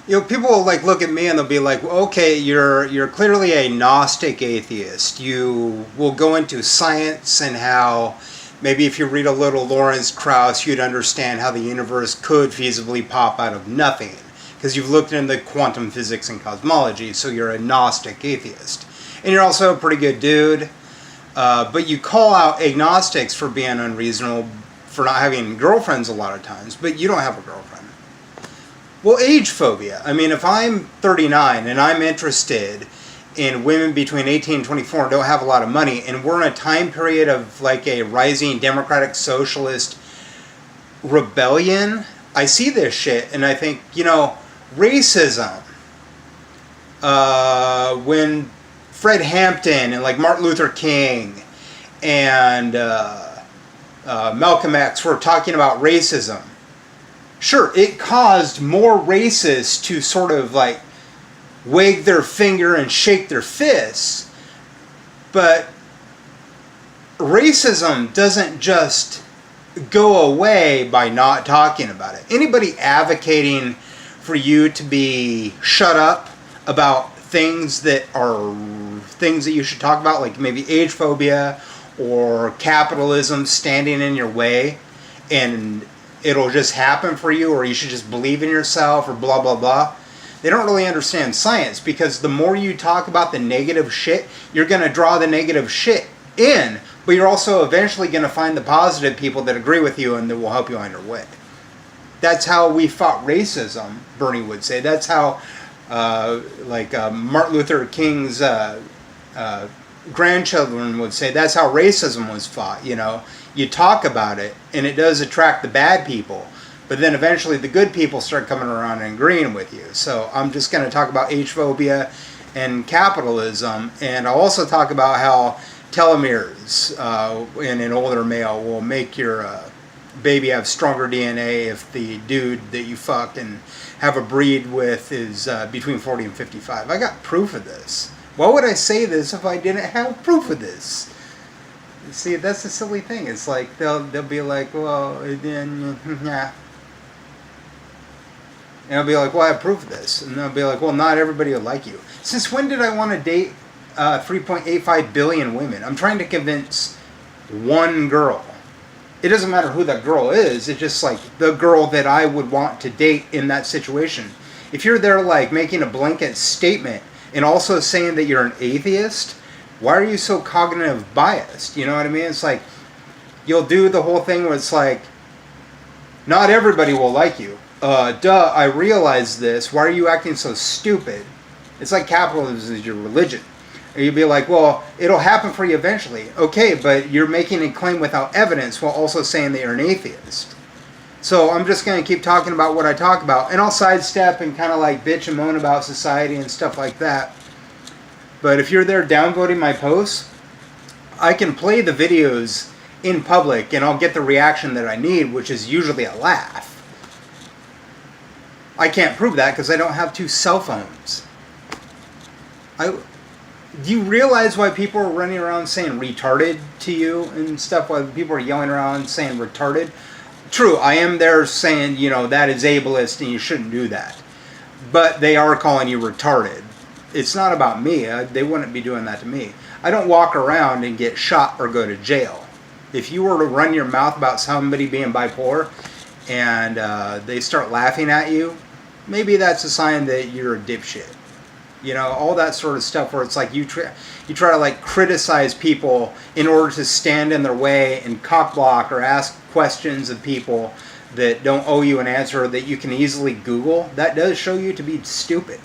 People will like look at me and they'll be like, well, okay, you're clearly a Gnostic atheist. You will go into science and how maybe if you read a little Lawrence Krauss, you'd understand how the universe could feasibly pop out of nothing. Because you've looked into quantum physics and cosmology, so you're a Gnostic atheist. And you're also a pretty good dude. But you call out agnostics for being unreasonable, for not having girlfriends a lot of times, but you don't have a girlfriend. Well, age phobia. I mean, if I'm 39 and I'm interested in women between 18 and 24 and don't have a lot of money, and we're in a time period of like a rising democratic socialist rebellion, I see this shit and I think, racism. When Fred Hampton and like Martin Luther King and Malcolm X were talking about racism, sure, it caused more racists to sort of like wag their finger and shake their fists, but racism doesn't just go away by not talking about it. Anybody advocating for you to be shut up about things that you should talk about, like maybe age phobia or capitalism standing in your way and it'll just happen for you, or you should just believe in yourself, or blah blah blah. They don't really understand science, because the more you talk about the negative shit, you're going to draw the negative shit in, but you're also eventually going to find the positive people that agree with you and that will help you on your way. That's how we fought racism, Bernie would say. That's how Martin Luther King's grandchildren would say, that's how racism was fought. You talk about it and it does attract the bad people, but then eventually the good people start coming around and agreeing with you. So I'm just going to talk about age phobia and capitalism, and I'll also talk about how telomeres in an older male will make your baby have stronger DNA if the dude that you fucked and have a breed with is between 40 and 55. I got proof of this. Why would I say this if I didn't have proof of this? See, that's the silly thing. It's like they'll be like, well, then yeah. And I'll be like, well, I have proof of this. And they'll be like, well, not everybody will like you. Since when did I want to date 3.85 billion women? I'm trying to convince one girl. It doesn't matter who that girl is. It's just like the girl that I would want to date in that situation. If you're there like making a blanket statement and also saying that you're an atheist, why are you so cognitive biased? You know what I mean? It's like you'll do the whole thing where it's like, not everybody will like you. Duh, I realize this. Why are you acting so stupid? It's like capitalism is your religion. Or you'd be like, well, it'll happen for you eventually. Okay, but you're making a claim without evidence while also saying that you're an atheist. So I'm just going to keep talking about what I talk about. And I'll sidestep and kind of like bitch and moan about society and stuff like that. But if you're there downvoting my posts, I can play the videos in public and I'll get the reaction that I need, which is usually a laugh. I can't prove that because I don't have 2 cell phones. Do you realize why people are running around saying retarded to you and stuff? Why people are yelling around saying retarded? True, I am there saying, that is ableist and you shouldn't do that. But they are calling you retarded. It's not about me. They wouldn't be doing that to me. I don't walk around and get shot or go to jail. If you were to run your mouth about somebody being bipolar and they start laughing at you, maybe that's a sign that you're a dipshit. All that sort of stuff where it's like you try to like criticize people in order to stand in their way and cock block or ask questions of people that don't owe you an answer that you can easily Google. That does show you to be stupid.